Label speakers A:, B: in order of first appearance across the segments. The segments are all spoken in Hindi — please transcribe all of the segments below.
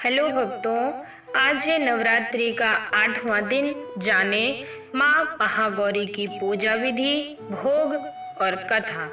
A: हेलो भक्तों, आज है नवरात्रि का 8वां दिन। जाने माँ महागौरी की पूजा विधि, भोग और कथा।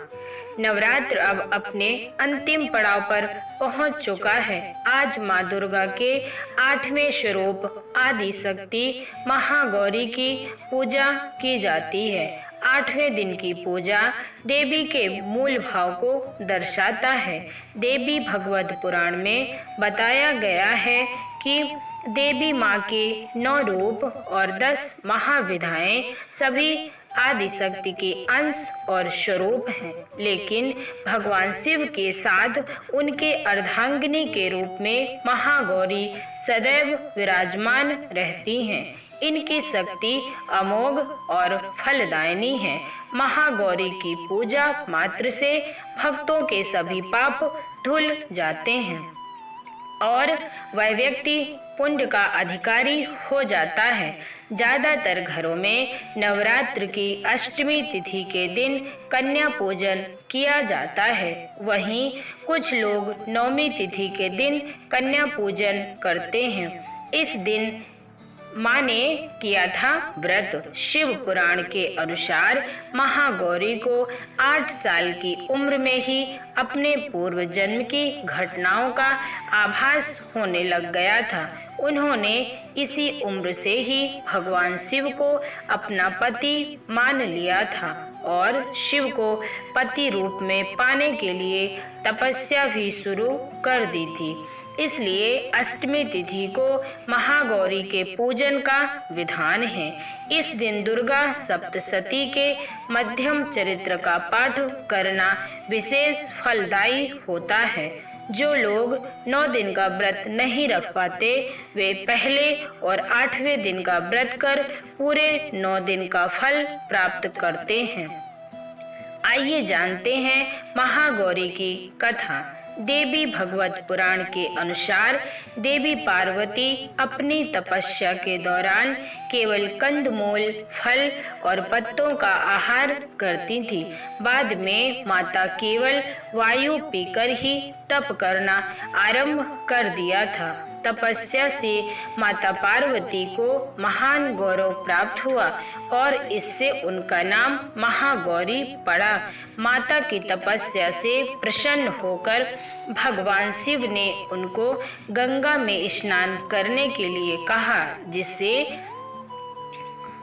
A: नवरात्र अब अपने अंतिम पड़ाव पर पहुंच चुका है। आज माँ दुर्गा के 8वें स्वरूप आदि शक्ति महागौरी की पूजा की जाती है। 8वें दिन की पूजा देवी के मूल भाव को दर्शाता है। देवी भगवत पुराण में बताया गया है कि देवी माँ के 9 रूप और 10 महाविधाएं सभी आदिशक्ति के अंश और स्वरूप हैं, लेकिन भगवान शिव के साथ उनके अर्धांगिनी के रूप में महागौरी सदैव विराजमान रहती हैं। इनकी शक्ति अमोघ और फलदायिनी है। महागौरी की पूजा मात्र से भक्तों के सभी पाप धुल जाते हैं और वह व्यक्ति पुण्य का अधिकारी हो जाता है। ज्यादातर घरों में नवरात्र की अष्टमी तिथि के दिन कन्या पूजन किया जाता है। वहीं कुछ लोग नवमी तिथि के दिन कन्या पूजन करते हैं। इस दिन माँ ने किया था व्रत। शिव पुराण के अनुसार महागौरी को 8 साल की उम्र में ही अपने पूर्व जन्म की घटनाओं का आभास होने लग गया था। उन्होंने इसी उम्र से ही भगवान शिव को अपना पति मान लिया था और शिव को पति रूप में पाने के लिए तपस्या भी शुरू कर दी थी। इसलिए अष्टमी तिथि को महागौरी के पूजन का विधान है। इस दिन दुर्गा सप्तशती के मध्यम चरित्र का पाठ करना विशेष फलदायी होता है। जो लोग 9 दिन का व्रत नहीं रख पाते, वे पहले और 8वें दिन का व्रत कर पूरे 9 दिन का फल प्राप्त करते हैं। आइए जानते हैं महागौरी की कथा। देवी भगवत पुराण के अनुसार देवी पार्वती अपनी तपस्या के दौरान केवल कंदमूल, फल और पत्तों का आहार करती थी। बाद में माता केवल वायु पीकर ही तप करना आरंभ कर दिया था। तपस्या से माता पार्वती को महान गौरव प्राप्त हुआ और इससे उनका नाम महागौरी पड़ा। माता की तपस्या से प्रसन्न होकर भगवान शिव ने उनको गंगा में स्नान करने के लिए कहा, जिससे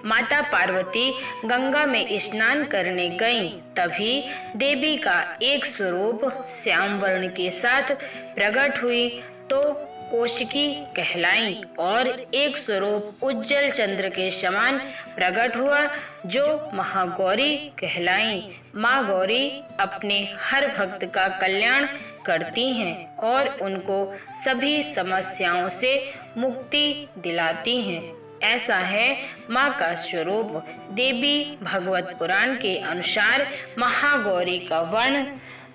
A: माता पार्वती गंगा में स्नान करने गईं। तभी देवी का एक स्वरूप श्याम वर्ण के साथ प्रकट हुई तो कौशिकी कहलाई और एक स्वरूप उज्जवल चंद्र के समान प्रकट हुआ जो महागौरी कहलाई। माँ गौरी अपने हर भक्त का कल्याण करती हैं और उनको सभी समस्याओं से मुक्ति दिलाती हैं। ऐसा है माँ का स्वरूप। देवी भगवत पुराण के अनुसार महागौरी का वर्ण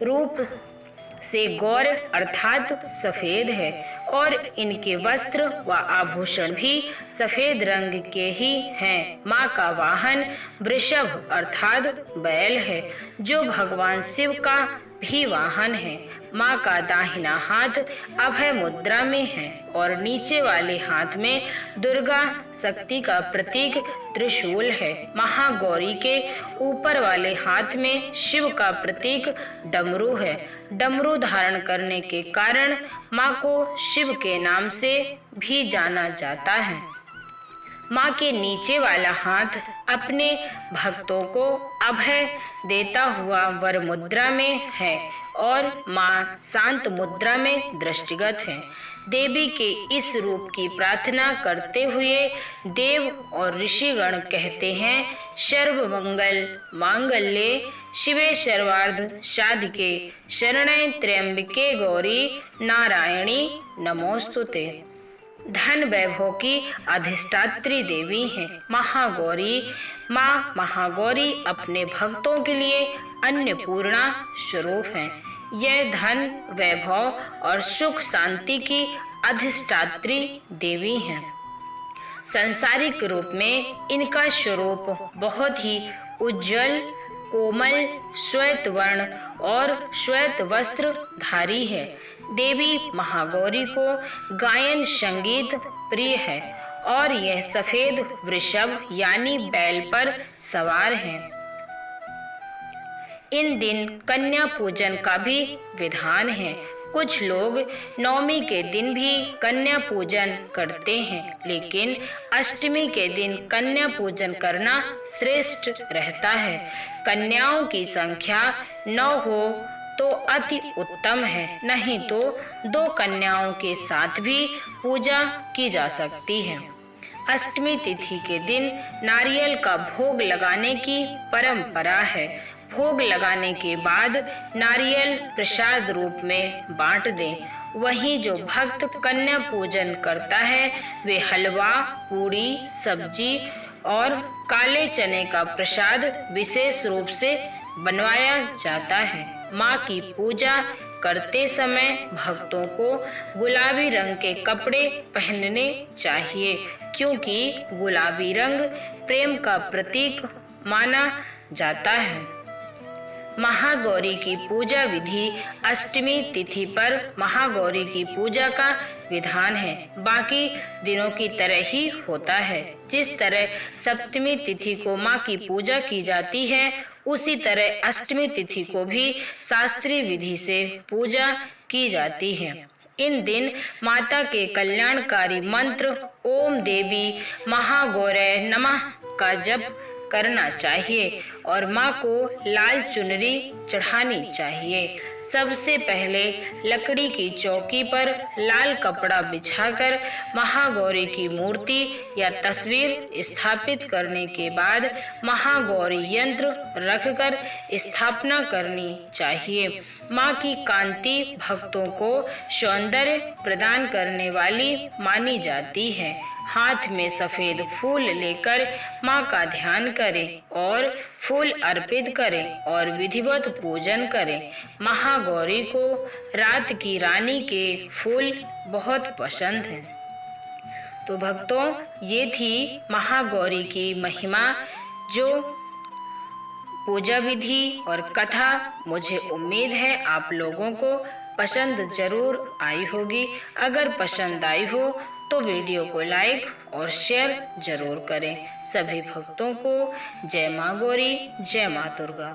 A: रूप से गौर अर्थात सफेद है और इनके वस्त्र व आभूषण भी सफेद रंग के ही हैं। माँ का वाहन वृषभ अर्थात बैल है, जो भगवान शिव का भी वाहन है। माँ का दाहिना हाथ अभय मुद्रा में है और नीचे वाले हाथ में दुर्गा शक्ति का प्रतीक त्रिशूल है। महागौरी के ऊपर वाले हाथ में शिव का प्रतीक डमरू है। डमरू धारण करने के कारण माँ को शिव के नाम से भी जाना जाता है। माँ के नीचे वाला हाथ अपने भक्तों को अभय देता हुआ वर मुद्रा में है और माँ शांत मुद्रा में दृष्टिगत है। देवी के इस रूप की प्रार्थना करते हुए देव और ऋषिगण कहते हैं, सर्व मंगल मांगल्ये शिवे सर्वार्थ साधिके शरण्ये त्र्यंबके गौरी नारायणी नमोस्तुते। धन वैभव की अधिष्ठात्री देवी हैं। महागौरी माँ महागौरी अपने भक्तों के लिए अन्नपूर्णा स्वरूप हैं। यह धन वैभव और सुख शांति की अधिष्ठात्री देवी हैं। सांसारिक रूप में इनका स्वरूप बहुत ही उज्जवल, कोमल, श्वेत वर्ण और श्वेत वस्त्र धारी है। देवी महागौरी को गायन संगीत प्रिय है और यह सफेद वृषभ यानी बैल पर सवार हैं। इन दिन कन्या पूजन का भी विधान है। कुछ लोग नवमी के दिन भी कन्या पूजन करते हैं, लेकिन अष्टमी के दिन कन्या पूजन करना श्रेष्ठ रहता है। कन्याओं की संख्या 9 हो तो अति उत्तम है, नहीं तो 2 कन्याओं के साथ भी पूजा की जा सकती है। अष्टमी तिथि के दिन नारियल का भोग लगाने की परंपरा है। भोग लगाने के बाद नारियल प्रसाद रूप में बांट दें। वहीं जो भक्त कन्या पूजन करता है वे हलवा, पूड़ी, सब्जी और काले चने का प्रसाद विशेष रूप से बनवाया जाता है। माँ की पूजा करते समय भक्तों को गुलाबी रंग के कपड़े पहनने चाहिए, क्योंकि गुलाबी रंग प्रेम का प्रतीक माना जाता है। महागौरी की पूजा विधि अष्टमी तिथि पर महागौरी की पूजा का विधान है, बाकी दिनों की तरह ही होता है। जिस तरह सप्तमी तिथि को माँ की पूजा की जाती है, उसी तरह अष्टमी तिथि को भी शास्त्रीय विधि से पूजा की जाती है। इन दिन माता के कल्याणकारी मंत्र ओम देवी महागौरये नमः का जप करना चाहिए और माँ को लाल चुनरी चढ़ानी चाहिए। सबसे पहले लकड़ी की चौकी पर लाल कपड़ा बिछाकर महागौरी की मूर्ति या तस्वीर स्थापित करने के बाद महागौरी यंत्र रखकर स्थापना करनी चाहिए। माँ की कांति भक्तों को सौंदर्य प्रदान करने वाली मानी जाती है। हाथ में सफेद फूल लेकर माँ का ध्यान करें और फूल अर्पित करें और विधिवत पूजन करें। महागौरी को रात की रानी के फूल बहुत पसंद हैं। तो भक्तों, ये थी महागौरी की महिमा, जो पूजा विधि और कथा। मुझे उम्मीद है आप लोगों को पसंद जरूर आई होगी। अगर पसंद आई हो तो वीडियो को लाइक और शेयर जरूर करें। सभी भक्तों को जय माँ गौरी, जय माँ दुर्गा।